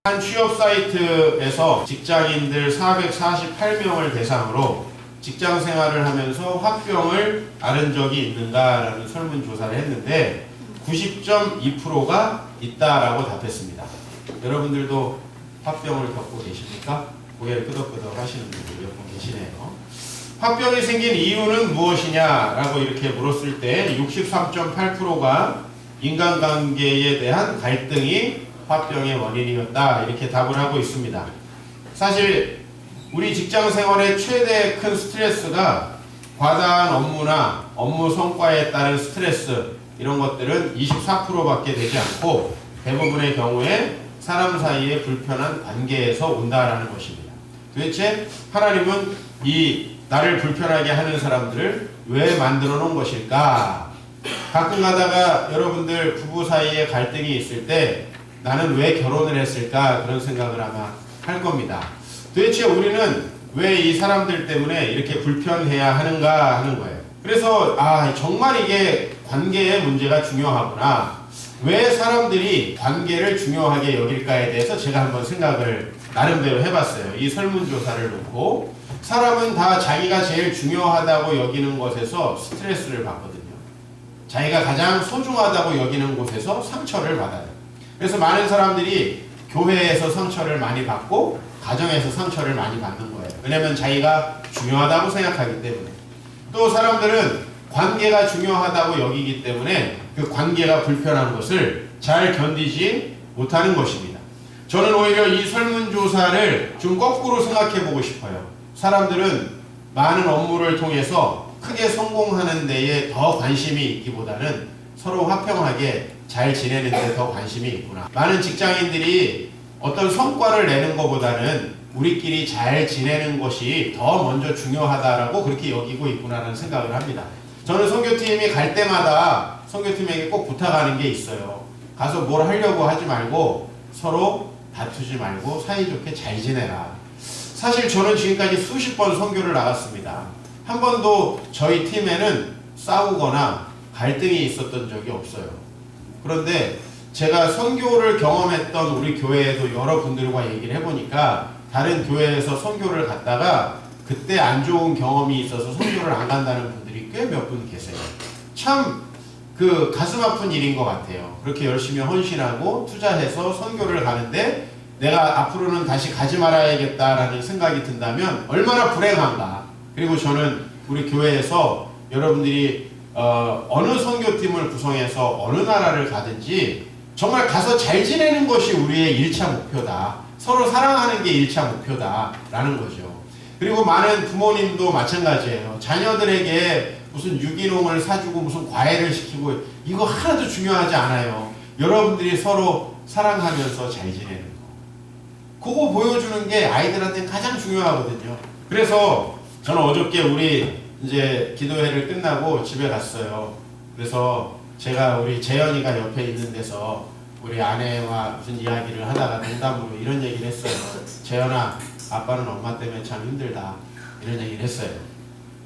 한 취업 사이트에서 직장인들 448명을 대상으로 직장 생활을 하면서 화병을 앓은 적이 있는가라는 설문조사를 했는데 90.2%가 있다라고 답했습니다. 여러분들도 화병을 겪고 계십니까? 고개를 끄덕끄덕 하시는 분들이 몇 분 계시네요. 화병이 생긴 이유는 무엇이냐라고 이렇게 물었을 때 63.8%가 인간관계에 대한 갈등이 화병의 원인이었다 이렇게 답을 하고 있습니다. 사실 우리 직장 생활의 최대 큰 스트레스가 과다한 업무나 업무 성과에 따른 스트레스 이런 것들은 24%밖에 되지 않고 대부분의 경우에 사람 사이의 불편한 관계에서 온다라는 것입니다. 도대체 하나님은 이 나를 불편하게 하는 사람들을 왜 만들어 놓은 것일까? 가끔 가다가 여러분들 부부 사이에 갈등이 있을 때 나는 왜 결혼을 했을까? 그런 생각을 아마 할 겁니다. 도대체 우리는 왜 이 사람들 때문에 이렇게 불편해야 하는가 하는 거예요. 그래서 정말 이게 관계의 문제가 중요하구나. 왜 사람들이 관계를 중요하게 여길까에 대해서 제가 한번 생각을 나름대로 해봤어요. 이 설문조사를 놓고 사람은 다 자기가 제일 중요하다고 여기는 것에서 스트레스를 받거든요. 자기가 가장 소중하다고 여기는 곳에서 상처를 받아요. 그래서 많은 사람들이 교회에서 상처를 많이 받고 가정에서 상처를 많이 받는 거예요. 왜냐하면 자기가 중요하다고 생각하기 때문에. 또 사람들은 관계가 중요하다고 여기기 때문에 그 관계가 불편한 것을 잘 견디지 못하는 것입니다. 저는 오히려 이 설문조사를 좀 거꾸로 생각해 보고 싶어요. 사람들은 많은 업무를 통해서 크게 성공하는 데에 더 관심이 있기보다는 서로 화평하게 잘 지내는 데 더 관심이 있구나. 많은 직장인들이 어떤 성과를 내는 것보다는 우리끼리 잘 지내는 것이 더 먼저 중요하다라고 그렇게 여기고 있구나라는 생각을 합니다. 저는 선교팀이 갈 때마다 선교팀에게 꼭 부탁하는 게 있어요. 가서 뭘 하려고 하지 말고 서로 다투지 말고 사이좋게 잘 지내라. 사실 저는 지금까지 수십 번 선교를 나갔습니다. 한 번도 저희 팀에는 싸우거나 갈등이 있었던 적이 없어요. 그런데 제가 선교를 경험했던 우리 교회에도 여러분들과 얘기를 해보니까 다른 교회에서 선교를 갔다가 그때 안 좋은 경험이 있어서 선교를 안 간다는 분들이 꽤 몇 분 계세요. 참 그 가슴 아픈 일인 것 같아요. 그렇게 열심히 헌신하고 투자해서 선교를 가는데 내가 앞으로는 다시 가지 말아야겠다라는 생각이 든다면 얼마나 불행한가. 그리고 저는 우리 교회에서 여러분들이 어느 선교팀을 구성해서 어느 나라를 가든지 정말 가서 잘 지내는 것이 우리의 1차 목표다. 서로 사랑하는 게 1차 목표다라는 거죠. 그리고 많은 부모님도 마찬가지예요. 자녀들에게 무슨 유기농을 사주고 무슨 과외를 시키고 이거 하나도 중요하지 않아요. 여러분들이 서로 사랑하면서 잘 지내는 거. 그거 보여주는 게 아이들한테는 가장 중요하거든요. 그래서 저는 어저께 우리 이제 기도회를 끝나고 집에 갔어요. 그래서 제가 우리 재현이가 옆에 있는 데서 우리 아내와 무슨 이야기를 하다가 농담으로 이런 얘기를 했어요. 재현아, 아빠는 엄마 때문에 참 힘들다. 이런 얘기를 했어요.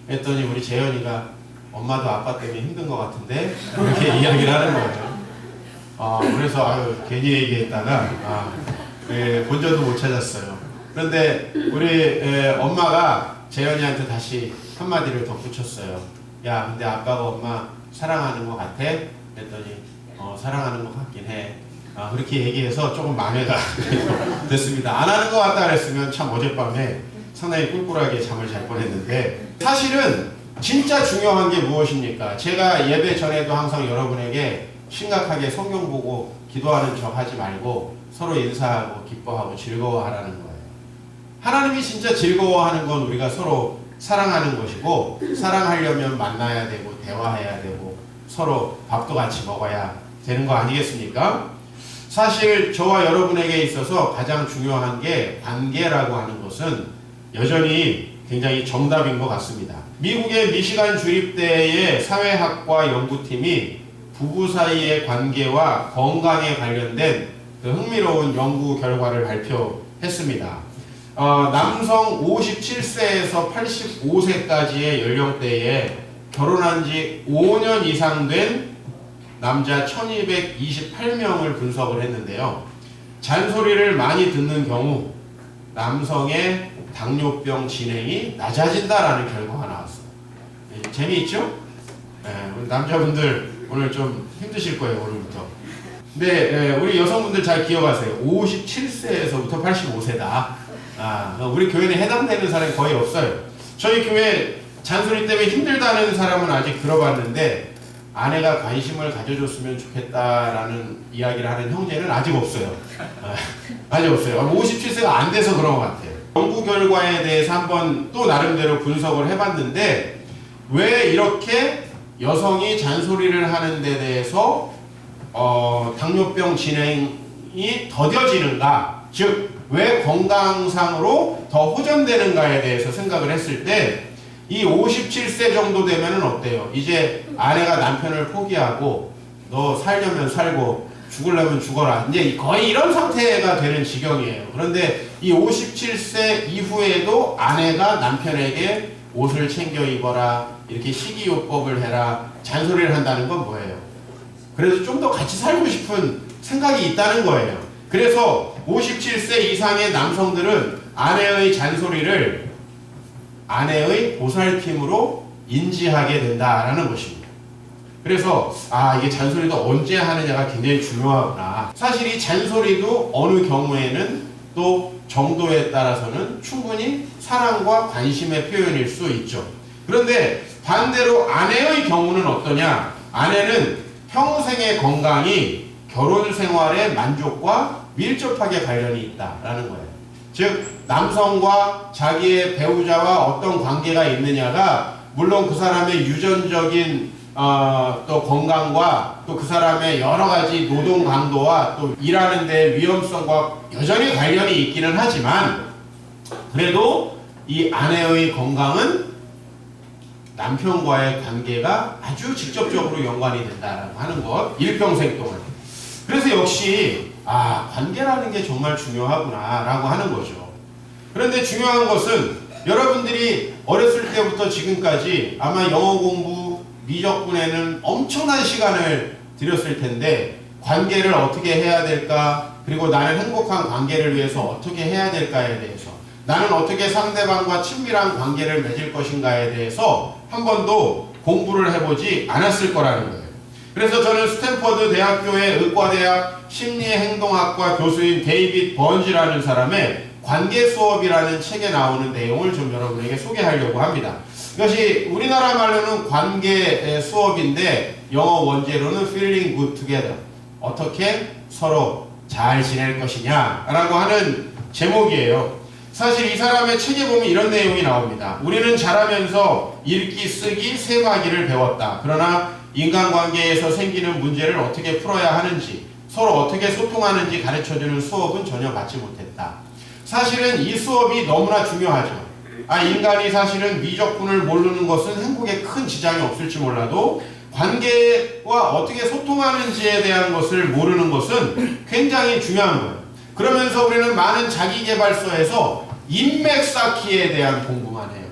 했더니 우리 재현이가 엄마도 아빠 때문에 힘든 것 같은데 이렇게 이야기를 하는 거예요. 그래서 괜히 얘기했다가 본전도 못 찾았어요. 그런데 우리 엄마가 재현이한테 다시 한마디를 덧붙였어요. 야, 근데 아빠가 엄마 사랑하는 것 같아? 그랬더니 사랑하는 것 같긴 해. 그렇게 얘기해서 조금 만회가 됐습니다. 안 하는 것 같다 그랬으면 참 어젯밤에 상당히 꿀꿀하게 잠을 잘 뻔했는데 사실은 진짜 중요한 게 무엇입니까? 제가 예배 전에도 항상 여러분에게 심각하게 성경 보고 기도하는 척 하지 말고 서로 인사하고 기뻐하고 즐거워하라는 거예요. 하나님이 진짜 즐거워하는 건 우리가 서로 사랑하는 것이고 사랑하려면 만나야 되고 대화해야 되고 서로 밥도 같이 먹어야 되는 거 아니겠습니까? 사실 저와 여러분에게 있어서 가장 중요한 게 관계라고 하는 것은 여전히 굉장히 정답인 것 같습니다. 미국의 미시간 주립대의 사회학과 연구팀이 부부 사이의 관계와 건강에 관련된 그 흥미로운 연구 결과를 발표했습니다. 남성 57세에서 85세까지의 연령대에 결혼한 지 5년 이상 된 남자 1228명을 분석을 했는데요. 잔소리를 많이 듣는 경우 남성의 당뇨병 진행이 낮아진다라는 결과가 나왔어요. 재미있죠? 우리 남자분들 오늘 좀 힘드실 거예요, 오늘부터. 근데 우리 여성분들 잘 기억하세요. 57세에서부터 85세다. 우리 교회는 해당되는 사람이 거의 없어요. 저희 교회 잔소리 때문에 힘들다는 사람은 아직 들어봤는데 아내가 관심을 가져줬으면 좋겠다라는 이야기를 하는 형제는 아직 없어요. 아직 없어요. 57세가 안 돼서 그런 것 같아요. 연구 결과에 대해서 한번 또 나름대로 분석을 해봤는데 왜 이렇게 여성이 잔소리를 하는 데 대해서 당뇨병 진행이 더뎌지는가, 즉 왜 건강상으로 더 호전되는가에 대해서 생각을 했을 때 이 57세 정도 되면은 어때요? 이제 아내가 남편을 포기하고 너 살려면 살고 죽으려면 죽어라. 이제 거의 이런 상태가 되는 지경이에요. 그런데 이 57세 이후에도 아내가 남편에게 옷을 챙겨 입어라, 이렇게 식이요법을 해라, 잔소리를 한다는 건 뭐예요? 그래서 좀 더 같이 살고 싶은 생각이 있다는 거예요. 그래서 57세 이상의 남성들은 아내의 잔소리를 아내의 보살핌으로 인지하게 된다라는 것입니다. 그래서 이게 잔소리도 언제 하느냐가 굉장히 중요하구나. 사실 이 잔소리도 어느 경우에는 또 정도에 따라서는 충분히 사랑과 관심의 표현일 수 있죠. 그런데 반대로 아내의 경우는 어떠냐? 아내는 평생의 건강이 결혼 생활의 만족과 밀접하게 관련이 있다라는 거예요. 즉 남성과 자기의 배우자와 어떤 관계가 있느냐가 물론 그 사람의 유전적인 또 건강과 또 그 사람의 여러 가지 노동 강도와 또 일하는 데 위험성과 여전히 관련이 있기는 하지만 그래도 이 아내의 건강은 남편과의 관계가 아주 직접적으로 연관이 된다라고 하는 것, 일평생 동안. 그래서 역시 관계라는 게 정말 중요하구나 라고 하는 거죠. 그런데 중요한 것은 여러분들이 어렸을 때부터 지금까지 아마 영어 공부, 미적분에는 엄청난 시간을 들였을 텐데 관계를 어떻게 해야 될까, 그리고 나는 행복한 관계를 위해서 어떻게 해야 될까에 대해서, 나는 어떻게 상대방과 친밀한 관계를 맺을 것인가에 대해서 한 번도 공부를 해보지 않았을 거라는 거예요. 그래서 저는 스탠퍼드 대학교의 의과대학 심리행동학과 교수인 데이빗 번지라는 사람의 관계 수업이라는 책에 나오는 내용을 좀 여러분에게 소개하려고 합니다. 이것이 우리나라 말로는 관계 수업인데 영어 원제로는 feeling good together, 어떻게 서로 잘 지낼 것이냐 라고 하는 제목이에요. 사실 이 사람의 책에 보면 이런 내용이 나옵니다. 우리는 자라면서 읽기, 쓰기, 세마기를 배웠다. 그러나 인간관계에서 생기는 문제를 어떻게 풀어야 하는지, 서로 어떻게 소통하는지 가르쳐주는 수업은 전혀 받지 못했다. 사실은 이 수업이 너무나 중요하죠. 인간이 사실은 미적분을 모르는 것은 행복에 큰 지장이 없을지 몰라도 관계와 어떻게 소통하는지에 대한 것을 모르는 것은 굉장히 중요한 거예요. 그러면서 우리는 많은 자기계발서에서 인맥 쌓기에 대한 공부만 해요.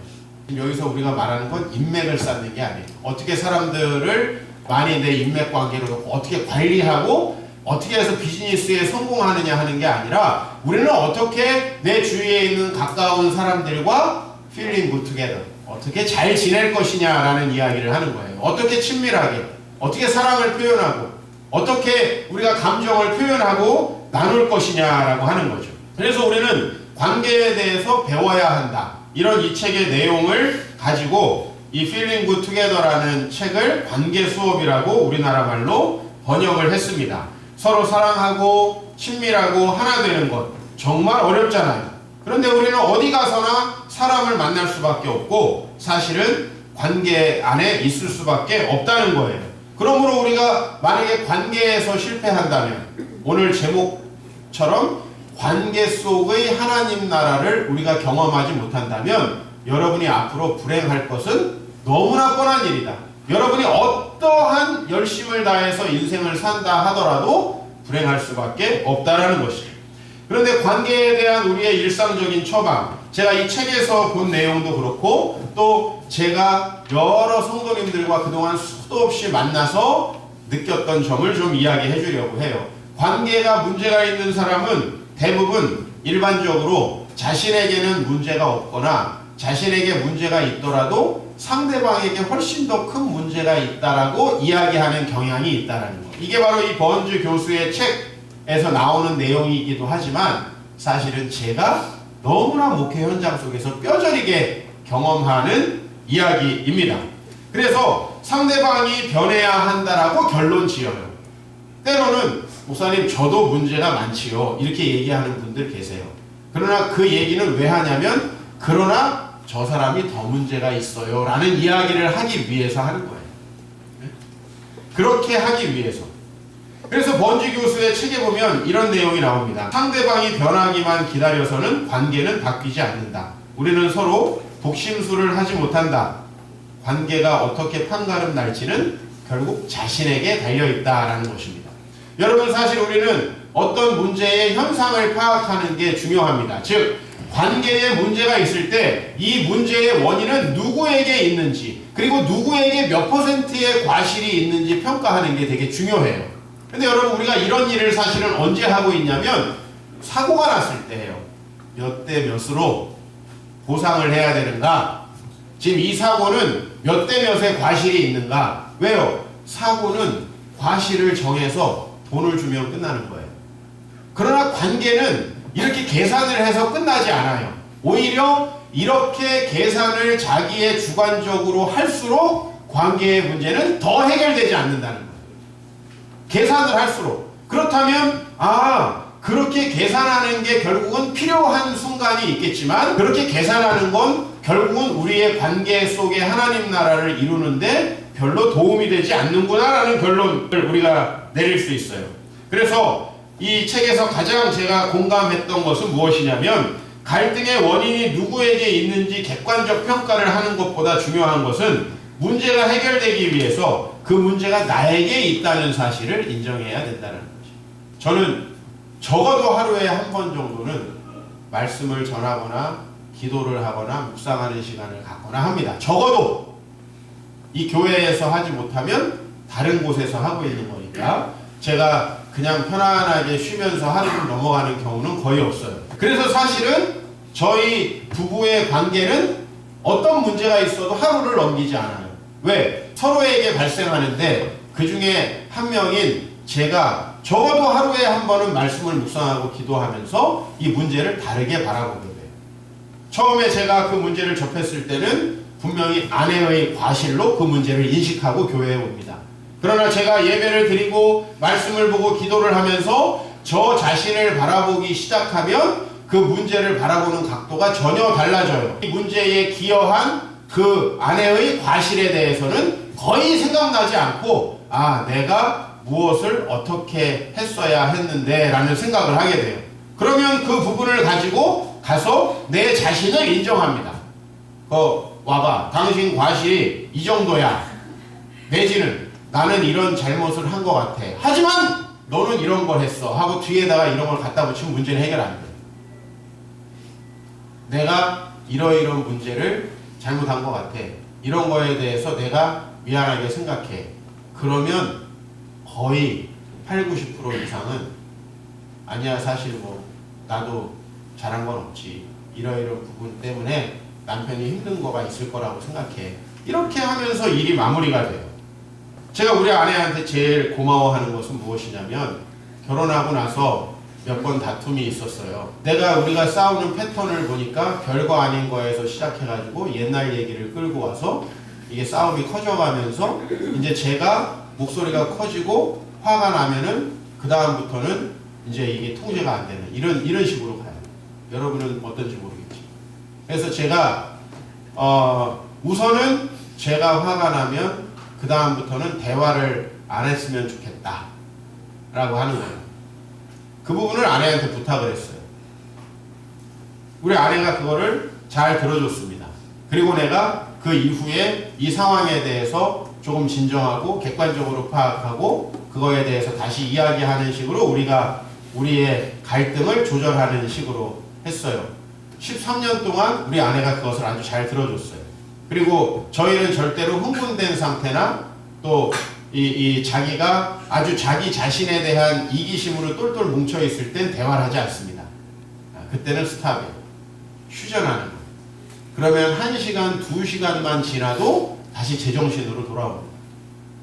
여기서 우리가 말하는 건 인맥을 쌓는 게 아니에요. 어떻게 사람들을 많이 내 인맥 관계로 어떻게 관리하고 어떻게 해서 비즈니스에 성공하느냐 하는 게 아니라 우리는 어떻게 내 주위에 있는 가까운 사람들과 feeling good together, 어떻게 잘 지낼 것이냐라는 이야기를 하는 거예요. 어떻게 친밀하게, 어떻게 사랑을 표현하고, 어떻게 우리가 감정을 표현하고 나눌 것이냐라고 하는 거죠. 그래서 우리는 관계에 대해서 배워야 한다. 이런 이 책의 내용을 가지고 이 Feeling Good Together라는 책을 관계 수업이라고 우리나라 말로 번역을 했습니다. 서로 사랑하고 친밀하고 하나 되는 것 정말 어렵잖아요. 그런데 우리는 어디 가서나 사람을 만날 수밖에 없고 사실은 관계 안에 있을 수밖에 없다는 거예요. 그러므로 우리가 만약에 관계에서 실패한다면 오늘 제목처럼 관계 속의 하나님 나라를 우리가 경험하지 못한다면 여러분이 앞으로 불행할 것은 너무나 뻔한 일이다. 여러분이 어떠한 열심을 다해서 인생을 산다 하더라도 불행할 수밖에 없다라는 것이죠. 그런데 관계에 대한 우리의 일상적인 처방, 제가 이 책에서 본 내용도 그렇고 또 제가 여러 성도님들과 그동안 수도 없이 만나서 느꼈던 점을 좀 이야기해 주려고 해요. 관계가 문제가 있는 사람은 대부분 일반적으로 자신에게는 문제가 없거나 자신에게 문제가 있더라도 상대방에게 훨씬 더 큰 문제가 있다라고 이야기하는 경향이 있다라는 거. 이게 바로 이 번즈 교수의 책에서 나오는 내용이기도 하지만 사실은 제가 너무나 목회 현장 속에서 뼈저리게 경험하는 이야기입니다. 그래서 상대방이 변해야 한다라고 결론 지어요. 때로는 목사님 저도 문제가 많지요 이렇게 얘기하는 분들 계세요. 그러나 그 얘기는 왜 하냐면 그러나 저 사람이 더 문제가 있어요 라는 이야기를 하기 위해서 하는 거예요. 그렇게 하기 위해서. 그래서 번지 교수의 책에 보면 이런 내용이 나옵니다. 상대방이 변하기만 기다려서는 관계는 바뀌지 않는다. 우리는 서로 독심술을 하지 못한다. 관계가 어떻게 판가름 날지는 결국 자신에게 달려있다라는 것입니다. 여러분 사실 우리는 어떤 문제의 현상을 파악하는 게 중요합니다. 즉 관계에 문제가 있을 때 이 문제의 원인은 누구에게 있는지 그리고 누구에게 몇 %의 과실이 있는지 평가하는 게 되게 중요해요. 근데 여러분 우리가 이런 일을 사실은 언제 하고 있냐면 사고가 났을 때예요. 몇 대 몇으로 보상을 해야 되는가? 지금 이 사고는 몇 대 몇의 과실이 있는가? 왜요? 사고는 과실을 정해서 돈을 주면 끝나는 거예요. 그러나 관계는 이렇게 계산을 해서 끝나지 않아요. 오히려 이렇게 계산을 자기의 주관적으로 할수록 관계의 문제는 더 해결되지 않는다는 거예요. 계산을 할수록. 그렇다면 그렇게 계산하는 게 결국은 필요한 순간이 있겠지만 그렇게 계산하는 건 결국은 우리의 관계 속에 하나님 나라를 이루는데 별로 도움이 되지 않는구나라는 결론을 우리가 내릴 수 있어요. 그래서 이 책에서 가장 제가 공감했던 것은 무엇이냐면 갈등의 원인이 누구에게 있는지 객관적 평가를 하는 것보다 중요한 것은 문제가 해결되기 위해서 그 문제가 나에게 있다는 사실을 인정해야 된다는 거죠. 저는 적어도 하루에 한 번 정도는 말씀을 전하거나 기도를 하거나 묵상하는 시간을 갖거나 합니다. 적어도 이 교회에서 하지 못하면 다른 곳에서 하고 있는 거니까 제가 그냥 편안하게 쉬면서 하루를 넘어가는 경우는 거의 없어요. 그래서 사실은 저희 부부의 관계는 어떤 문제가 있어도 하루를 넘기지 않아요. 왜? 서로에게 발생하는데 그 중에 한 명인 제가 적어도 하루에 한 번은 말씀을 묵상하고 기도하면서 이 문제를 다르게 바라보게 돼요. 처음에 제가 그 문제를 접했을 때는 분명히 아내의 과실로 그 문제를 인식하고 교회에 옵니다. 그러나 제가 예배를 드리고 말씀을 보고 기도를 하면서 저 자신을 바라보기 시작하면 그 문제를 바라보는 각도가 전혀 달라져요. 이 문제에 기여한 그 아내의 과실에 대해서는 거의 생각나지 않고 내가 무엇을 어떻게 했어야 했는데 라는 생각을 하게 돼요. 그러면 그 부분을 가지고 가서 내 자신을 인정합니다. 와봐, 당신 과실이 이 정도야. 내지는 나는 이런 잘못을 한 것 같아. 하지만 너는 이런 걸 했어 하고 뒤에다가 이런 걸 갖다 붙이면 문제는 해결 안 돼. 내가 이러이런 문제를 잘못한 것 같아. 이런 거에 대해서 내가 미안하게 생각해. 그러면 거의 80-90% 이상은 아니야 사실 나도 잘한 건 없지. 이러이런 부분 때문에 남편이 힘든 거가 있을 거라고 생각해. 이렇게 하면서 일이 마무리가 돼요. 제가 우리 아내한테 제일 고마워하는 것은 무엇이냐면 결혼하고 나서 몇 번 다툼이 있었어요. 우리가 싸우는 패턴을 보니까 별거 아닌 거에서 시작해가지고 옛날 얘기를 끌고 와서 이게 싸움이 커져가면서 이제 제가 목소리가 커지고 화가 나면은 그 다음부터는 이제 이게 통제가 안 되는 이런 식으로 가요. 여러분은 어떤지 모르겠지. 그래서 제가 우선은 제가 화가 나면 그 다음부터는 대화를 안 했으면 좋겠다 라고 하는 거예요. 그 부분을 아내한테 부탁을 했어요. 우리 아내가 그거를 잘 들어줬습니다. 그리고 내가 그 이후에 이 상황에 대해서 조금 진정하고 객관적으로 파악하고 그거에 대해서 다시 이야기하는 식으로 우리가 우리의 갈등을 조절하는 식으로 했어요. 13년 동안 우리 아내가 그것을 아주 잘 들어줬어요. 그리고 저희는 절대로 흥분된 상태나 또 자기가 아주 자기 자신에 대한 이기심으로 똘똘 뭉쳐 있을 땐 대화를 하지 않습니다. 그때는 스탑이에요. 휴전하는 거예요. 그러면 1시간, 2시간만 지나도 다시 제정신으로 돌아옵니다.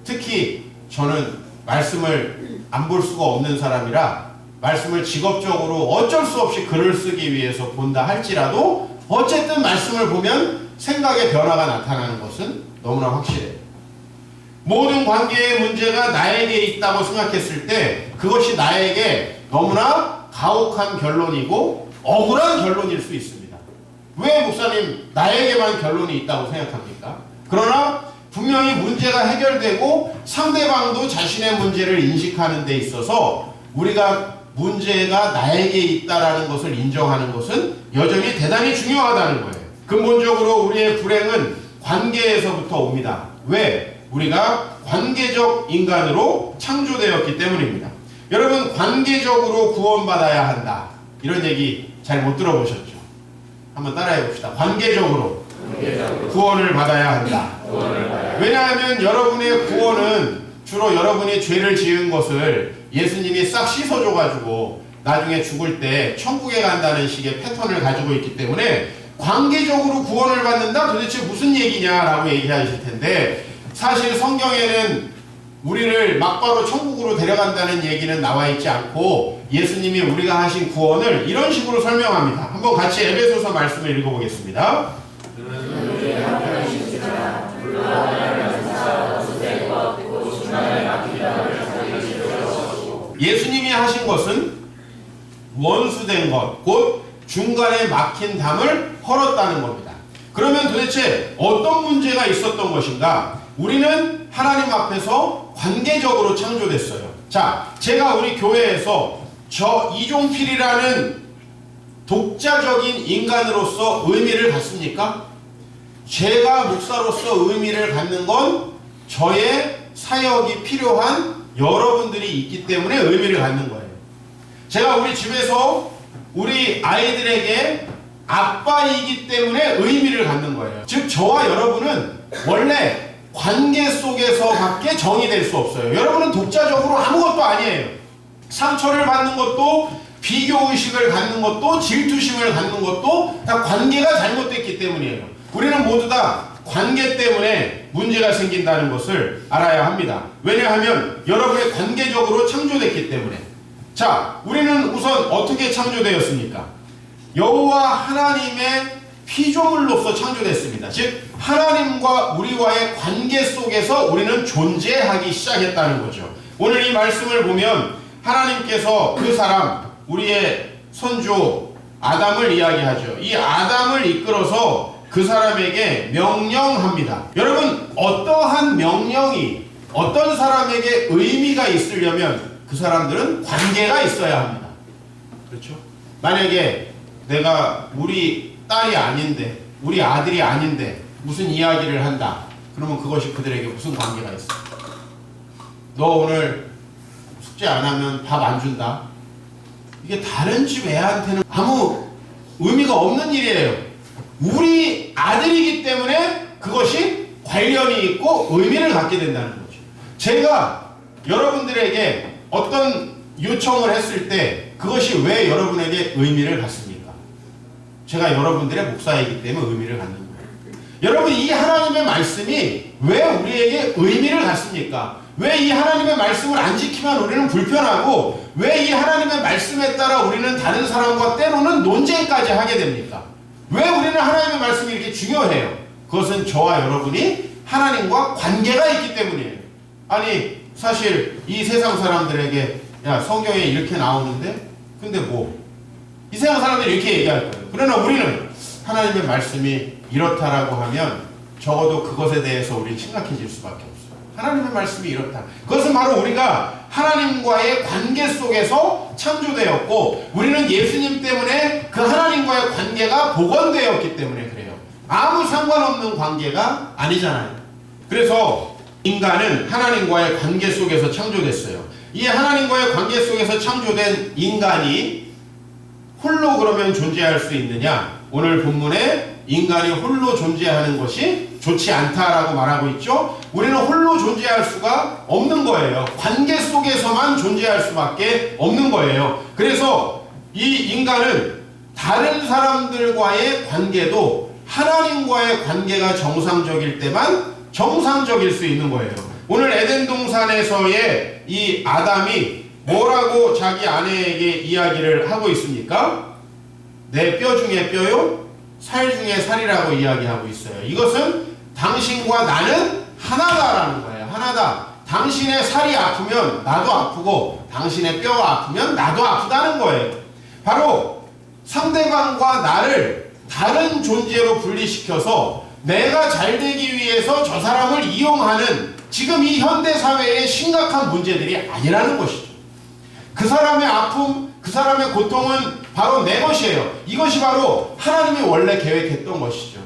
특히 저는 말씀을 안 볼 수가 없는 사람이라 말씀을 직업적으로 어쩔 수 없이 글을 쓰기 위해서 본다 할지라도 어쨌든 말씀을 보면 생각의 변화가 나타나는 것은 너무나 확실해요. 모든 관계의 문제가 나에게 있다고 생각했을 때 그것이 나에게 너무나 가혹한 결론이고 억울한 결론일 수 있습니다. 왜 목사님 나에게만 결론이 있다고 생각합니까? 그러나 분명히 문제가 해결되고 상대방도 자신의 문제를 인식하는 데 있어서 우리가 문제가 나에게 있다라는 것을 인정하는 것은 여전히 대단히 중요하다는 거예요. 근본적으로 우리의 불행은 관계에서부터 옵니다. 왜? 우리가 관계적 인간으로 창조되었기 때문입니다. 여러분, 관계적으로 구원받아야 한다. 이런 얘기 잘 못 들어보셨죠? 한번 따라해 봅시다. 관계적으로 구원을 받아야 한다. 왜냐하면 여러분의 구원은 주로 여러분이 죄를 지은 것을 예수님이 싹 씻어줘가지고 나중에 죽을 때 천국에 간다는 식의 패턴을 가지고 있기 때문에 관계적으로 구원을 받는다? 도대체 무슨 얘기냐라고 얘기하실 텐데 사실 성경에는 우리를 막바로 천국으로 데려간다는 얘기는 나와 있지 않고 예수님이 우리가 하신 구원을 이런 식으로 설명합니다. 한번 같이 에베소서 말씀을 읽어보겠습니다. 예수님이 하신 것은 원수된 것, 곧 중간에 막힌 담을 헐었다는 겁니다. 그러면 도대체 어떤 문제가 있었던 것인가? 우리는 하나님 앞에서 관계적으로 창조됐어요. 자, 제가 우리 교회에서 저 이종필이라는 독자적인 인간으로서 의미를 갖습니까? 제가 목사로서 의미를 갖는 건 저의 사역이 필요한 여러분들이 있기 때문에 의미를 갖는 거예요. 제가 우리 집에서 우리 아이들에게 아빠이기 때문에 의미를 갖는 거예요. 즉 저와 여러분은 원래 관계 속에서밖에 정의될 수 없어요. 여러분은 독자적으로 아무것도 아니에요. 상처를 받는 것도 비교의식을 갖는 것도 질투심을 갖는 것도 다 관계가 잘못됐기 때문이에요. 우리는 모두 다 관계 때문에 문제가 생긴다는 것을 알아야 합니다. 왜냐하면 여러분의 관계적으로 창조됐기 때문에. 자, 우리는 우선 어떻게 창조되었습니까? 여호와 하나님의 피조물로서 창조됐습니다. 즉 하나님과 우리와의 관계 속에서 우리는 존재하기 시작했다는 거죠. 오늘 이 말씀을 보면 하나님께서 그 사람, 우리의 선조 아담을 이야기하죠. 이 아담을 이끌어서 그 사람에게 명령합니다. 여러분, 어떠한 명령이 어떤 사람에게 의미가 있으려면 그 사람들은 관계가 있어야 합니다. 그렇죠? 만약에 내가 우리 딸이 아닌데, 우리 아들이 아닌데 무슨 이야기를 한다. 그러면 그것이 그들에게 무슨 관계가 있어? 너 오늘 숙제 안 하면 밥 안 준다. 이게 다른 집 애한테는 아무 의미가 없는 일이에요. 우리 아들이기 때문에 그것이 관련이 있고 의미를 갖게 된다는 거죠. 제가 여러분들에게 어떤 요청을 했을 때 그것이 왜 여러분에게 의미를 갖습니까? 제가 여러분들의 목사이기 때문에 의미를 갖는 거예요. 여러분, 이 하나님의 말씀이 왜 우리에게 의미를 갖습니까? 왜 이 하나님의 말씀을 안 지키면 우리는 불편하고 왜 이 하나님의 말씀에 따라 우리는 다른 사람과 때로는 논쟁까지 하게 됩니까? 왜 우리는 하나님의 말씀이 이렇게 중요해요? 그것은 저와 여러분이 하나님과 관계가 있기 때문이에요. 아니, 사실 이 세상 사람들에게 야, 성경에 이렇게 나오는데 근데 뭐? 이 세상 사람들이 이렇게 얘기할 거예요. 그러나 우리는 하나님의 말씀이 이렇다라고 하면 적어도 그것에 대해서 우리는 심각해질 수밖에 없어요. 하나님의 말씀이 이렇다. 그것은 바로 우리가 하나님과의 관계 속에서 창조되었고 우리는 예수님 때문에 그 하나님과의 관계가 복원되었기 때문에 그래요. 아무 상관없는 관계가 아니잖아요. 그래서 인간은 하나님과의 관계 속에서 창조됐어요. 이 하나님과의 관계 속에서 창조된 인간이 홀로 그러면 존재할 수 있느냐? 오늘 본문에 인간이 홀로 존재하는 것이 좋지 않다라고 말하고 있죠. 우리는 홀로 존재할 수가 없는 거예요. 관계 속에서만 존재할 수밖에 없는 거예요. 그래서 이 인간은 다른 사람들과의 관계도 하나님과의 관계가 정상적일 때만 정상적일 수 있는 거예요. 오늘 에덴 동산에서의 이 아담이 뭐라고 자기 아내에게 이야기를 하고 있습니까? 내 뼈 중에 뼈요, 살 중에 살이라고 이야기하고 있어요. 이것은 당신과 나는 하나다라는 거예요. 하나다. 당신의 살이 아프면 나도 아프고 당신의 뼈가 아프면 나도 아프다는 거예요. 바로 상대방과 나를 다른 존재로 분리시켜서 내가 잘되기 위해서 저 사람을 이용하는 지금 이 현대사회의 심각한 문제들이 아니라는 것이죠. 그 사람의 아픔, 그 사람의 고통은 바로 내 것이에요. 이것이 바로 하나님이 원래 계획했던 것이죠.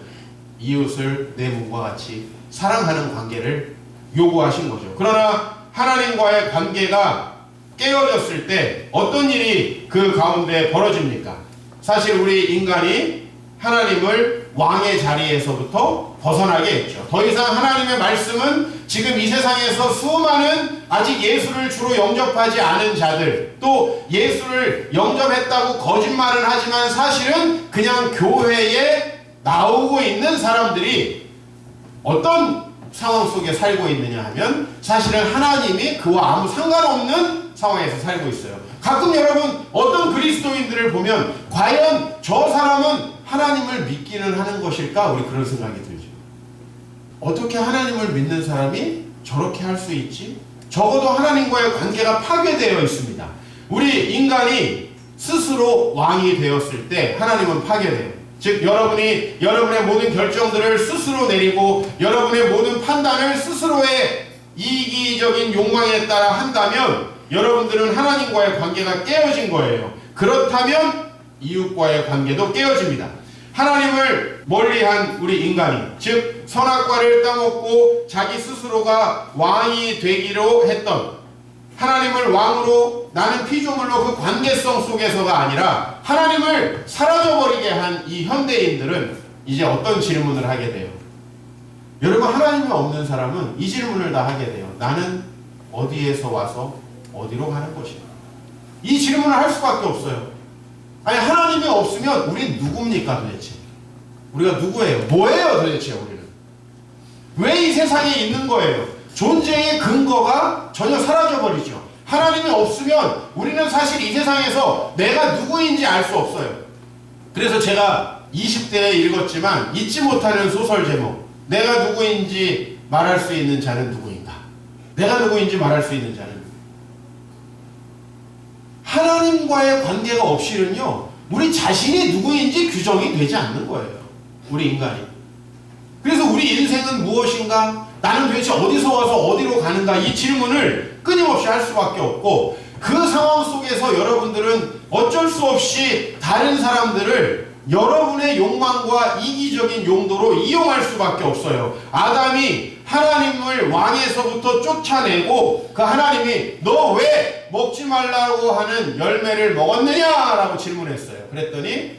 이웃을 내 몸과 같이 사랑하는 관계를 요구하신 거죠. 그러나 하나님과의 관계가 깨어졌을 때 어떤 일이 그 가운데 벌어집니까? 사실 우리 인간이 하나님을 왕의 자리에서부터 벗어나게 했죠. 더 이상 하나님의 말씀은 지금 이 세상에서 수많은 아직 예수를 주로 영접하지 않은 자들, 또 예수를 영접했다고 거짓말은 하지만 사실은 그냥 교회에 나오고 있는 사람들이 어떤 상황 속에 살고 있느냐 하면 사실은 하나님이 그와 아무 상관없는 상황에서 살고 있어요. 가끔 여러분 어떤 그리스도인들을 보면 과연 저 사람은 하나님을 믿기는 하는 것일까? 우리 그런 생각이 들죠. 어떻게 하나님을 믿는 사람이 저렇게 할 수 있지? 적어도 하나님과의 관계가 파괴되어 있습니다. 우리 인간이 스스로 왕이 되었을 때 하나님은 파괴돼요. 즉 여러분이 여러분의 모든 결정들을 스스로 내리고 여러분의 모든 판단을 스스로의 이기적인 욕망에 따라 한다면 여러분들은 하나님과의 관계가 깨어진 거예요. 그렇다면 이웃과의 관계도 깨어집니다. 하나님을 멀리한 우리 인간이, 즉 선악과를 따먹고 자기 스스로가 왕이 되기로 했던, 하나님을 왕으로 나는 피조물로 그 관계성 속에서가 아니라 하나님을 사라져버리게 한 이 현대인들은 이제 어떤 질문을 하게 돼요? 여러분, 하나님이 없는 사람은 이 질문을 다 하게 돼요. 나는 어디에서 와서 어디로 가는 것인가? 이 질문을 할 수밖에 없어요. 아니, 하나님이 없으면 우린 누굽니까 도대체? 우리가 누구예요? 뭐예요 도대체 우리는? 왜 이 세상에 있는 거예요? 존재의 근거가 전혀 사라져버리죠. 하나님이 없으면 우리는 사실 이 세상에서 내가 누구인지 알 수 없어요. 그래서 제가 20대에 읽었지만 잊지 못하는 소설 제목, 내가 누구인지 말할 수 있는 자는 누구인가? 내가 누구인지 말할 수 있는 자는, 하나님과의 관계가 없이는요 우리 자신이 누구인지 규정이 되지 않는 거예요. 우리 인간이. 그래서 우리 인생은 무엇인가? 나는 도대체 어디서 와서 어디로 가는가? 이 질문을 끊임없이 할 수밖에 없고, 그 상황 속에서 여러분들은 어쩔 수 없이 다른 사람들을 여러분의 욕망과 이기적인 용도로 이용할 수밖에 없어요. 아담이 하나님을 왕에서부터 쫓아내고 그 하나님이 너 왜 먹지 말라고 하는 열매를 먹었느냐라고 질문했어요. 그랬더니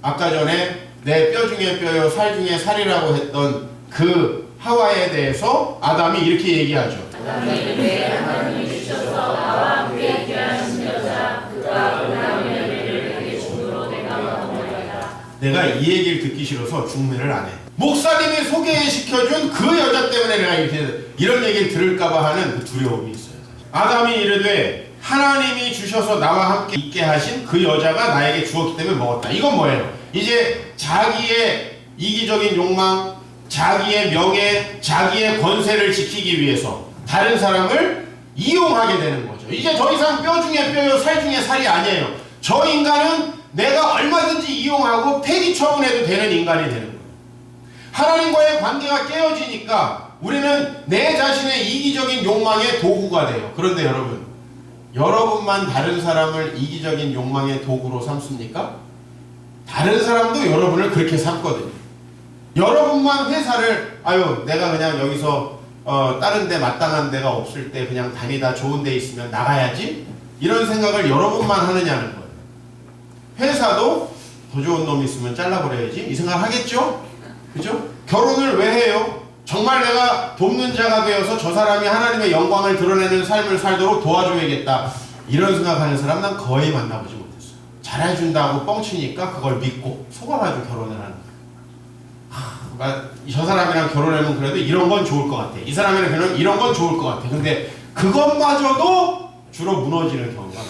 아까 전에 내 뼈 중에 뼈요 살 중에 살이라고 했던 그 하와에 대해서 아담이 이렇게 얘기하죠. 하나님이 주셔서 나와 함께 있게 하신 여자 그가 그나의 열매를 내게 줌으로 내가 먹었노라. 내가 이 얘기를 듣기 싫어서 중매를 안 해. 목사님이 소개시켜준 그 여자 때문에 내가 이런 얘기를 들을까봐 하는 그 두려움이 있어요. 아담이 이르되 하나님이 주셔서 나와 함께 있게 하신 그 여자가 나에게 주었기 때문에 먹었다. 이건 뭐예요? 이제 자기의 이기적인 욕망, 자기의 명예, 자기의 권세를 지키기 위해서 다른 사람을 이용하게 되는 거죠. 이제 더 이상 뼈 중에 뼈요 살 중에 살이 아니에요. 저 인간은 내가 얼마든지 이용하고 폐기 처분해도 되는 인간이 되는 거예요. 하나님과의 관계가 깨어지니까 우리는 내 자신의 이기적인 욕망의 도구가 돼요. 그런데 여러분만 다른 사람을 이기적인 욕망의 도구로 삼습니까? 다른 사람도 여러분을 그렇게 삼거든요. 여러분만 회사를 내가 그냥 여기서 다른 데 마땅한 데가 없을 때 그냥 다니다 좋은 데 있으면 나가야지, 이런 생각을 여러분만 하느냐는 거예요. 회사도 더 좋은 놈 있으면 잘라버려야지 이 생각 하겠죠? 그죠? 결혼을 왜 해요? 정말 내가 돕는 자가 되어서 저 사람이 하나님의 영광을 드러내는 삶을 살도록 도와줘야겠다 이런 생각하는 사람 난 거의 만나보지 못했어요. 잘해준다고 뻥치니까 그걸 믿고 속아가지고 결혼을 하는 거예요. 저 사람이랑 결혼하면 그래도 이런 건 좋을 것 같아. 이 사람이랑 결혼하면 이런 건 좋을 것 같아. 근데 그것마저도 주로 무너지는 경우가 많죠.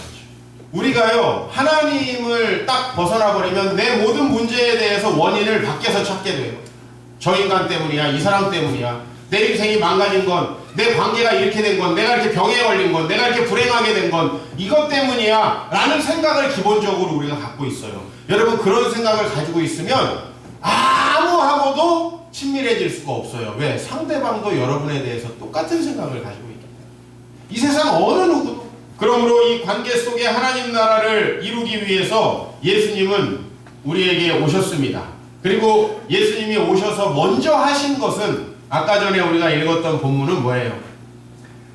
우리가요 하나님을 딱 벗어나 버리면 내 모든 문제에 대해서 원인을 밖에서 찾게 돼요. 저 인간 때문이야, 이 사람 때문이야, 내 인생이 망가진 건, 내 관계가 이렇게 된 건, 내가 이렇게 병에 걸린 건, 내가 이렇게 불행하게 된 건 이것 때문이야 라는 생각을 기본적으로 우리가 갖고 있어요. 여러분 그런 생각을 가지고 있으면 아무하고도 친밀해질 수가 없어요. 왜? 상대방도 여러분에 대해서 똑같은 생각을 가지고 있기 때문에. 이 세상 어느 누구도. 그러므로 이 관계 속에 하나님 나라를 이루기 위해서 예수님은 우리에게 오셨습니다. 그리고 예수님이 오셔서 먼저 하신 것은 아까 전에 우리가 읽었던 본문은 뭐예요?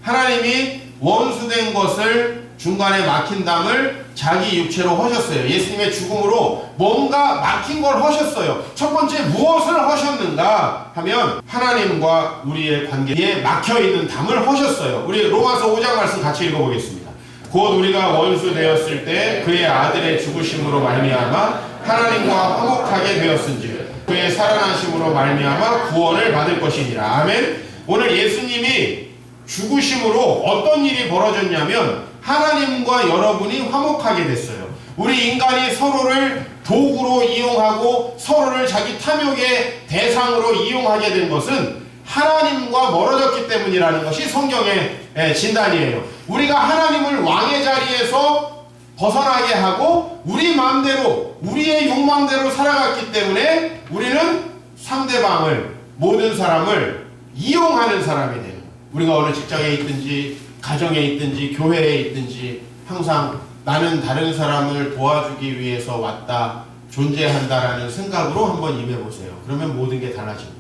하나님이 원수된 것을 중간에 막힌 담을 자기 육체로 하셨어요. 예수님의 죽음으로 뭔가 막힌 걸 하셨어요. 첫 번째 무엇을 하셨는가 하면 하나님과 우리의 관계에 막혀있는 담을 하셨어요. 우리 로마서 5장 말씀 같이 읽어보겠습니다. 곧 우리가 원수 되었을 때 그의 아들의 죽으심으로 말미암아 하나님과 화목하게 되었은즉 그의 살아나심으로 말미암아 구원을 받을 것이니라. 아멘. 오늘 예수님이 죽으심으로 어떤 일이 벌어졌냐면 하나님과 여러분이 화목하게 됐어요. 우리 인간이 서로를 도구로 이용하고 서로를 자기 탐욕의 대상으로 이용하게 된 것은 하나님과 멀어졌기 때문이라는 것이 성경의 진단이에요. 우리가 하나님을 왕의 자리에서 벗어나게 하고 우리 마음대로 우리의 욕망대로 살아갔기 때문에 우리는 상대방을 모든 사람을 이용하는 사람이 되는 거예요. 우리가 어느 직장에 있든지 가정에 있든지 교회에 있든지 항상 나는 다른 사람을 도와주기 위해서 왔다 존재한다라는 생각으로 한번 임해보세요. 그러면 모든 게 달라집니다.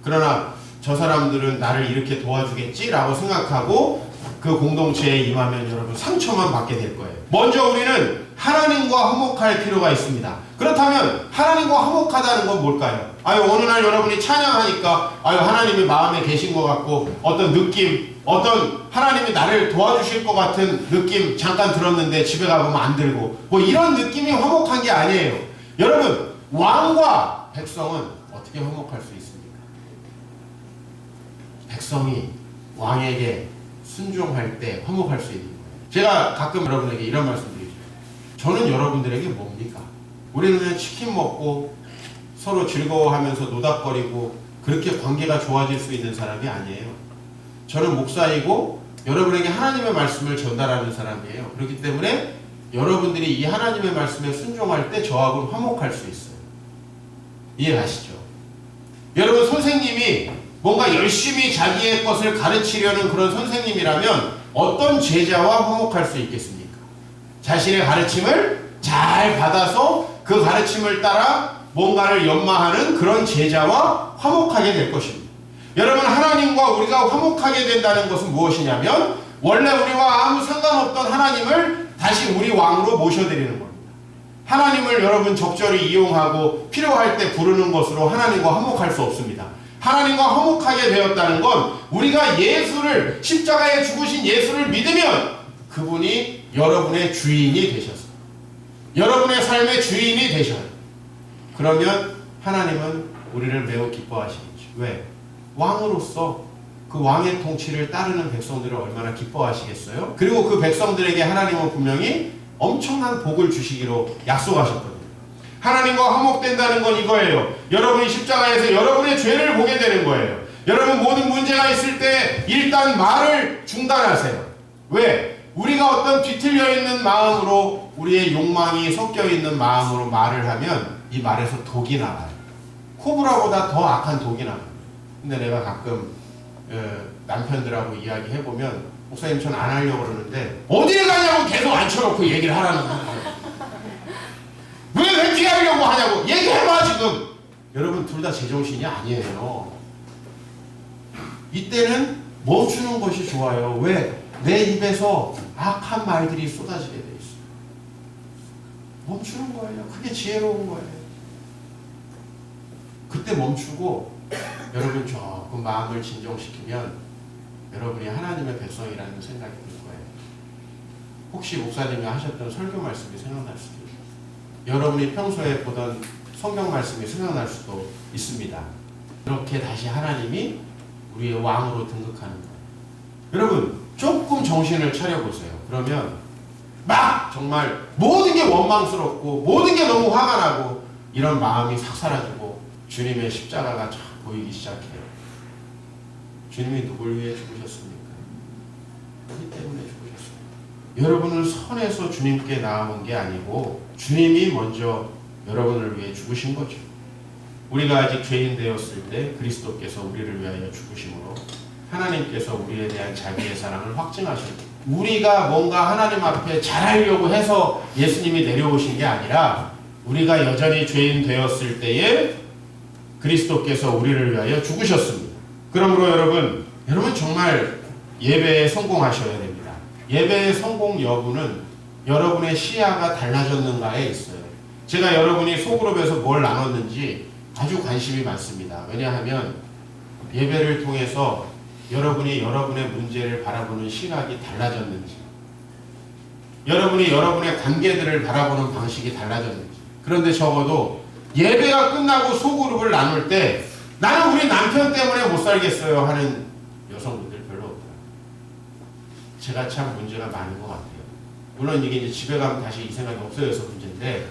그러나 저 사람들은 나를 이렇게 도와주겠지라고 생각하고 그 공동체에 임하면 여러분 상처만 받게 될 거예요. 먼저 우리는 하나님과 화목할 필요가 있습니다. 그렇다면 하나님과 화목하다는 건 뭘까요? 어느 날 여러분이 찬양하니까 하나님이 마음에 계신 것 같고 어떤 느낌, 어떤 하나님이 나를 도와주실 것 같은 느낌 잠깐 들었는데 집에 가보면 안 들고 뭐 이런 느낌이 화목한 게 아니에요. 여러분 왕과 백성은 어떻게 화목할 수 있습니까? 백성이 왕에게 순종할 때 화목할 수 있는 거예요. 제가 가끔 여러분에게 이런 말씀 드리죠. 저는 여러분들에게 뭡니까? 우리는 그냥 치킨 먹고 서로 즐거워하면서 노닥거리고 그렇게 관계가 좋아질 수 있는 사람이 아니에요. 저는 목사이고 여러분에게 하나님의 말씀을 전달하는 사람이에요. 그렇기 때문에 여러분들이 이 하나님의 말씀에 순종할 때 저하고는 화목할 수 있어요. 이해가시죠? 여러분 선생님이 뭔가 열심히 자기의 것을 가르치려는 그런 선생님이라면 어떤 제자와 화목할 수 있겠습니까? 자신의 가르침을 잘 받아서 그 가르침을 따라 뭔가를 연마하는 그런 제자와 화목하게 될 것입니다. 여러분 하나님과 우리가 화목하게 된다는 것은 무엇이냐면 원래 우리와 아무 상관없던 하나님을 다시 우리 왕으로 모셔드리는 겁니다. 하나님을 여러분 적절히 이용하고 필요할 때 부르는 것으로 하나님과 화목할 수 없습니다. 하나님과 화목하게 되었다는 건 우리가 예수를 십자가에 죽으신 예수를 믿으면 그분이 여러분의 주인이 되셔서 여러분의 삶의 주인이 되셔요. 그러면 하나님은 우리를 매우 기뻐하시겠죠. 왜? 왕으로서 그 왕의 통치를 따르는 백성들을 얼마나 기뻐하시겠어요? 그리고 그 백성들에게 하나님은 분명히 엄청난 복을 주시기로 약속하셨거든요. 하나님과 화목된다는 건 이거예요. 여러분이 십자가에서 여러분의 죄를 보게 되는 거예요. 여러분 모든 문제가 있을 때 일단 말을 중단하세요. 왜? 우리가 어떤 뒤틀려 있는 마음으로 우리의 욕망이 섞여 있는 마음으로 말을 하면 이 말에서 독이 나가요. 코브라보다 더 악한 독이 나가요. 근데 내가 가끔 남편들하고 이야기해보면 목사님 전 안 하려고 그러는데 어딜 가냐고 계속 앉혀놓고 얘기를 하라는 거예요. 왜 회피하려고 하냐고 얘기해봐 지금. 여러분 둘 다 제정신이 아니에요. 이때는 멈추는 것이 좋아요. 왜? 내 입에서 악한 말들이 쏟아지게 돼 있어요. 멈추는 거예요. 그게 지혜로운 거예요. 그때 멈추고 여러분 조금 마음을 진정시키면 여러분이 하나님의 백성이라는 생각이 들 거예요. 혹시 목사님이 하셨던 설교 말씀이 생각날 수도 있어요. 여러분이 평소에 보던 성경 말씀이 생각날 수도 있습니다. 이렇게 다시 하나님이 우리의 왕으로 등극하는 거예요. 여러분 조금 정신을 차려보세요. 그러면 막 정말 모든 게 원망스럽고 모든 게 너무 화가 나고 이런 마음이 싹 사라지고 주님의 십자가가 쫙 보이기 시작해요. 주님이 누굴 위해 죽으셨습니까? 우리 때문에 죽으셨어요. 여러분은 선에서 주님께 나아온 게 아니고 주님이 먼저 여러분을 위해 죽으신 거죠. 우리가 아직 죄인 되었을 때 그리스도께서 우리를 위하여 죽으심으로 하나님께서 우리에 대한 자기의 사랑을 확증하셨고, 우리가 뭔가 하나님 앞에 잘하려고 해서 예수님이 내려오신 게 아니라 우리가 여전히 죄인 되었을 때에 그리스도께서 우리를 위하여 죽으셨습니다. 그러므로 여러분 정말 예배에 성공하셔야 됩니다. 예배의 성공 여부는 여러분의 시야가 달라졌는가에 있어요. 제가 여러분이 소그룹에서 뭘 나눴는지 아주 관심이 많습니다. 왜냐하면 예배를 통해서 여러분이 여러분의 문제를 바라보는 시각이 달라졌는지, 여러분이 여러분의 관계들을 바라보는 방식이 달라졌는지. 그런데 적어도 예배가 끝나고 소그룹을 나눌 때 나는 우리 남편 때문에 못 살겠어요 하는 여성분들 별로 없더라고요. 제가 참 문제가 많은 것 같아요. 물론 이게 이제 집에 가면 다시 이 생각이 없어져서 문제인데,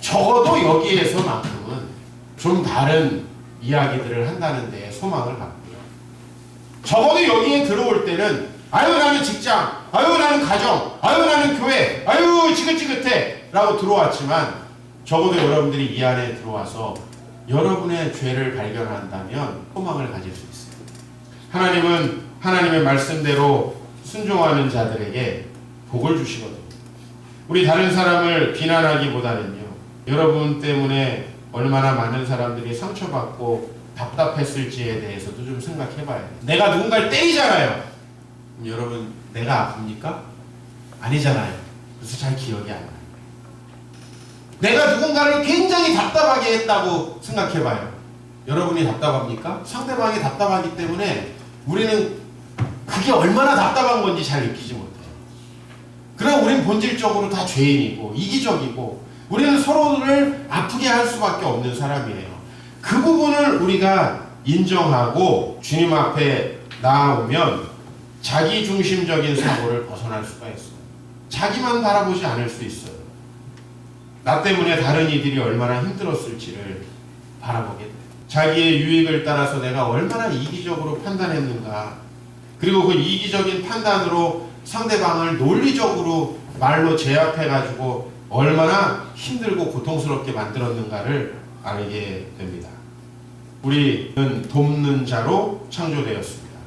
적어도 여기에서만큼은 좀 다른 이야기들을 한다는 데 소망을 갖고요. 적어도 여기에 들어올 때는 아유 나는 직장, 아유 나는 가정, 아유 나는 교회, 아유 지긋지긋해 라고 들어왔지만, 적어도 여러분들이 이 안에 들어와서 여러분의 죄를 발견한다면 소망을 가질 수 있어요. 하나님은 하나님의 말씀대로 순종하는 자들에게 복을 주시거든요. 우리 다른 사람을 비난하기보다는요, 여러분 때문에 얼마나 많은 사람들이 상처받고 답답했을지에 대해서도 좀 생각해봐야 돼요. 내가 누군가를 때리잖아요. 그럼 여러분 내가 아픕니까? 아니잖아요. 그래서 잘 기억이 안 나요. 내가 누군가를 굉장히 답답하게 했다고 생각해봐요. 여러분이 답답합니까? 상대방이 답답하기 때문에 우리는 그게 얼마나 답답한 건지 잘 느끼지 못해요. 그럼 우리는 본질적으로 다 죄인이고 이기적이고 우리는 서로를 아프게 할 수밖에 없는 사람이에요. 그 부분을 우리가 인정하고 주님 앞에 나아오면 자기중심적인 사고를 벗어날 수가 있어요. 자기만 바라보지 않을 수 있어요. 나 때문에 다른 이들이 얼마나 힘들었을지를 바라보게 돼요. 자기의 유익을 따라서 내가 얼마나 이기적으로 판단했는가, 그리고 그 이기적인 판단으로 상대방을 논리적으로 말로 제압해가지고 얼마나 힘들고 고통스럽게 만들었는가를 알게 됩니다. 우리는 돕는 자로 창조되었습니다.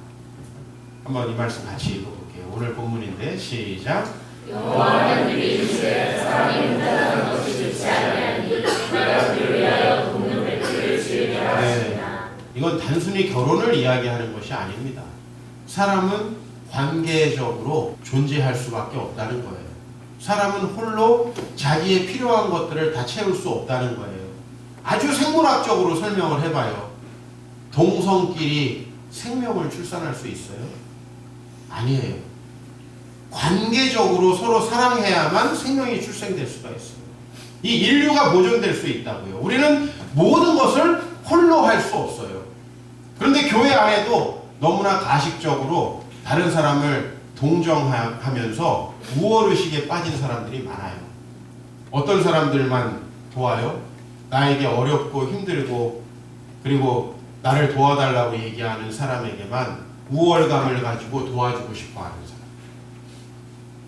한번 이 말씀 같이 읽어볼게요. 오늘 본문인데 시작. 여호와는 이르시되 사람이 무단한 것이 좋지 아니하니 내가 그를 위하여 돕는 백지를 지으려 하시니라. 이건 단순히 결혼을 이야기하는 것이 아닙니다. 사람은 관계적으로 존재할 수밖에 없다는 거예요. 사람은 홀로 자기의 필요한 것들을 다 채울 수 없다는 거예요. 아주 생물학적으로 설명을 해봐요. 동성끼리 생명을 출산할 수 있어요? 아니에요. 관계적으로 서로 사랑해야만 생명이 출생될 수가 있어요. 이 인류가 보존될 수 있다고요. 우리는 모든 것을 홀로 할 수 없어요. 그런데 교회 안에도 너무나 가식적으로 다른 사람을 동정하면서 우월의식에 빠진 사람들이 많아요. 어떤 사람들만 도와요? 나에게 어렵고 힘들고 그리고 나를 도와달라고 얘기하는 사람에게만 우월감을 가지고 도와주고 싶어하는 사람.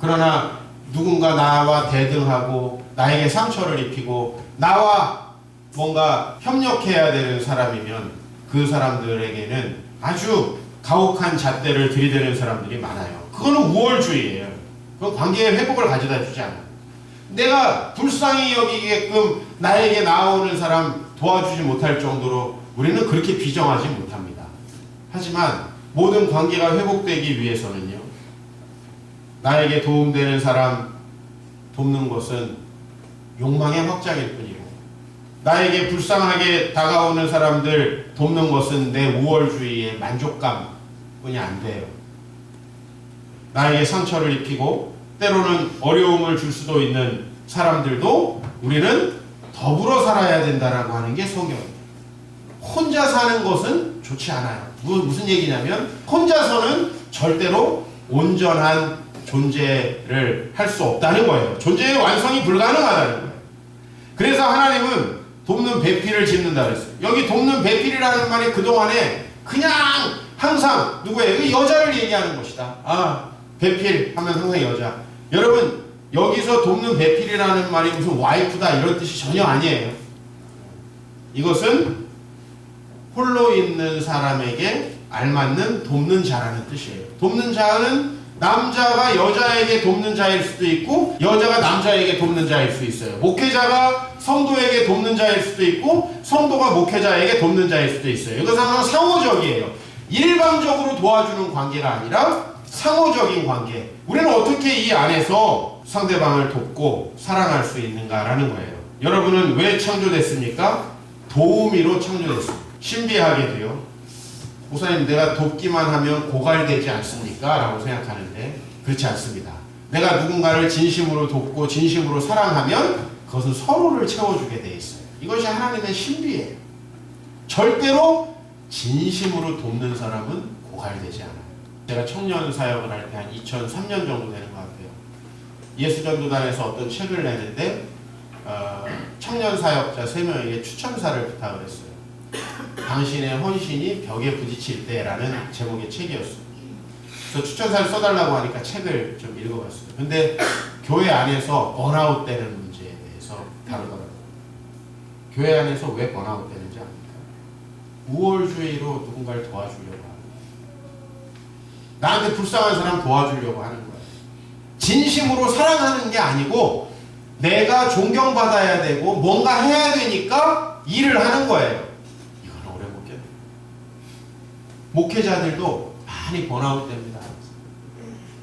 그러나 누군가 나와 대등하고 나에게 상처를 입히고 나와 뭔가 협력해야 되는 사람이면 그 사람들에게는 아주 가혹한 잣대를 들이대는 사람들이 많아요. 그거는 우월주의예요. 그건 관계의 회복을 가져다 주지 않아요. 내가 불쌍히 여기게끔 나에게 나아오는 사람 도와주지 못할 정도로 우리는 그렇게 비정하지 못합니다. 하지만 모든 관계가 회복되기 위해서는요, 나에게 도움되는 사람 돕는 것은 욕망의 확장일 뿐이고, 나에게 불쌍하게 다가오는 사람들 돕는 것은 내 우월주의의 만족감뿐이 안 돼요. 나에게 상처를 입히고 때로는 어려움을 줄 수도 있는 사람들도 우리는 더불어 살아야 된다라고 하는 게 성경입니다. 혼자 사는 것은 좋지 않아요. 무슨 얘기냐면 혼자서는 절대로 온전한 존재를 할 수 없다는 거예요. 존재의 완성이 불가능하다는 거예요. 그래서 하나님은 돕는 배필을 짓는다 그랬어요. 여기 돕는 배필이라는 말이 그동안에 그냥 항상 누구예요? 여자를 얘기하는 것이다. 아, 배필 하면 항상 여자. 여러분, 여기서 돕는 배필이라는 말이 무슨 와이프다 이런 뜻이 전혀 아니에요. 이것은 홀로 있는 사람에게 알맞는 돕는 자라는 뜻이에요. 돕는 자는 남자가 여자에게 돕는 자일 수도 있고 여자가 남자에게 돕는 자일 수 있어요. 목회자가 성도에게 돕는 자일 수도 있고 성도가 목회자에게 돕는 자일 수도 있어요. 이것은 항상 상호적이에요. 일방적으로 도와주는 관계가 아니라 상호적인 관계. 우리는 어떻게 이 안에서 상대방을 돕고 사랑할 수 있는가라는 거예요. 여러분은 왜 창조됐습니까? 도우미로 창조됐습니다. 신비하게도요. 목사님, 내가 돕기만 하면 고갈되지 않습니까? 라고 생각하는데 그렇지 않습니다. 내가 누군가를 진심으로 돕고 진심으로 사랑하면 그것은 서로를 채워주게 돼 있어요. 이것이 하나님의 신비예요. 절대로 진심으로 돕는 사람은 고갈되지 않아요. 제가 청년 사역을 할 때 한 2003년 정도 되는 것 같아요. 예수전도단에서 어떤 책을 내는데 청년 사역자 3명에게 추천사를 부탁을 했어요. 당신의 헌신이 벽에 부딪힐 때라는 제목의 책이었어요. 그래서 추천사를 써달라고 하니까 책을 좀 읽어봤어요. 근데 교회 안에서 번아웃 되는 문제에 대해서 다루더라고요. 교회 안에서 왜 번아웃 되는지 압니까? 우월주의로 누군가를 도와주려고 하는 거예요. 나한테 불쌍한 사람 도와주려고 하는 거예요. 진심으로 사랑하는 게 아니고 내가 존경받아야 되고 뭔가 해야 되니까 일을 하는 거예요. 이건 오래 못 견뎌요. 목회자들도 많이 번아웃 됩니다.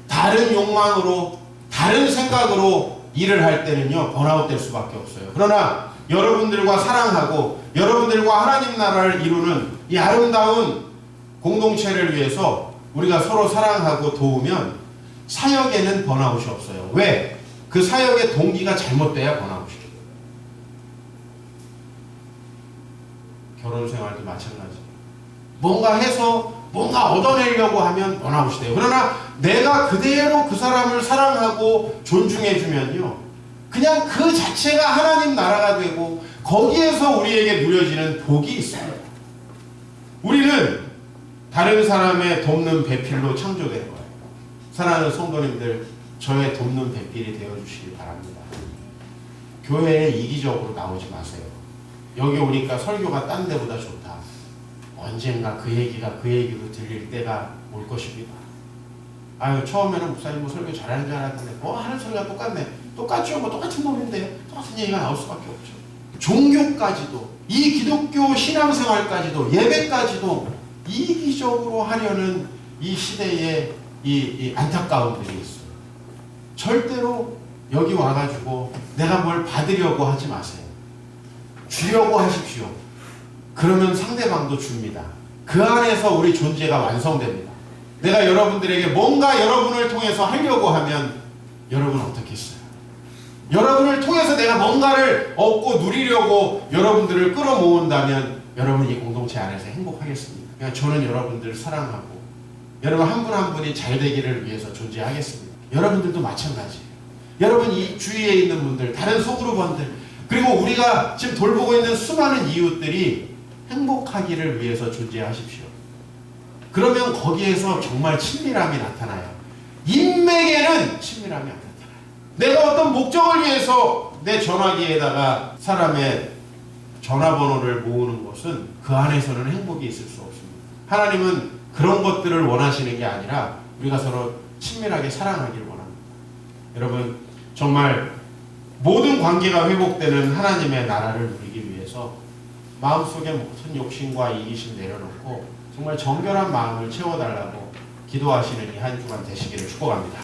다른 욕망으로 다른 생각으로 일을 할 때는요 번아웃 될 수밖에 없어요. 그러나 여러분들과 사랑하고 여러분들과 하나님 나라를 이루는 이 아름다운 공동체를 위해서 우리가 서로 사랑하고 도우면 사역에는 번아웃이 없어요. 왜? 그 사역의 동기가 잘못돼야 번아웃이에요. 결혼 생활도 마찬가지. 뭔가 해서 뭔가 얻어내려고 하면 번아웃이 돼요. 그러나 내가 그대로 그 사람을 사랑하고 존중해주면요 그냥 그 자체가 하나님 나라가 되고 거기에서 우리에게 누려지는 복이 있어요. 우리는 다른 사람의 돕는 배필로 창조된 거예요. 사랑하는 성도님들, 저의 돕는 배필이 되어주시기 바랍니다. 교회에 이기적으로 나오지 마세요. 여기 오니까 설교가 딴 데보다 좋다. 언젠가 그 얘기가 그 얘기로 들릴 때가 올 것입니다. 아유, 처음에는 목사님 뭐 설교 잘하는 줄 알았는데 뭐 하는 소리가 똑같네. 똑같죠. 뭐 똑같은 놈인데 똑같은 얘기가 나올 수밖에 없죠. 종교까지도, 이 기독교 신앙생활까지도, 예배까지도 이기적으로 하려는 이 시대에 이 안타까움들이 있어요. 절대로 여기 와가지고 내가 뭘 받으려고 하지 마세요. 주려고 하십시오. 그러면 상대방도 줍니다. 그 안에서 우리 존재가 완성됩니다. 내가 여러분들에게 뭔가 여러분을 통해서 하려고 하면 여러분 어떻겠어요? 여러분을 통해서 내가 뭔가를 얻고 누리려고 여러분들을 끌어모은다면 여러분 이 공동체 안에서 행복하겠습니다. 그냥 저는 여러분들을 사랑하고 여러분 한 분 한 분이 잘 되기를 위해서 존재하겠습니다. 여러분들도 마찬가지예요. 여러분 이 주위에 있는 분들, 다른 소그룹원들, 그리고 우리가 지금 돌보고 있는 수많은 이웃들이 행복하기를 위해서 존재하십시오. 그러면 거기에서 정말 친밀함이 나타나요. 인맥에는 친밀함이 안 나타나요. 내가 어떤 목적을 위해서 내 전화기에다가 사람의 전화번호를 모으는 것은 그 안에서는 행복이 있을 수 없습니다. 하나님은 그런 것들을 원하시는 게 아니라 우리가 서로 친밀하게 사랑하기를 원합니다. 여러분, 정말 모든 관계가 회복되는 하나님의 나라를 누리기 위해서 마음속에 모든 욕심과 이기심 내려놓고 정말 정결한 마음을 채워달라고 기도하시는 이 한 주간 되시기를 축복합니다.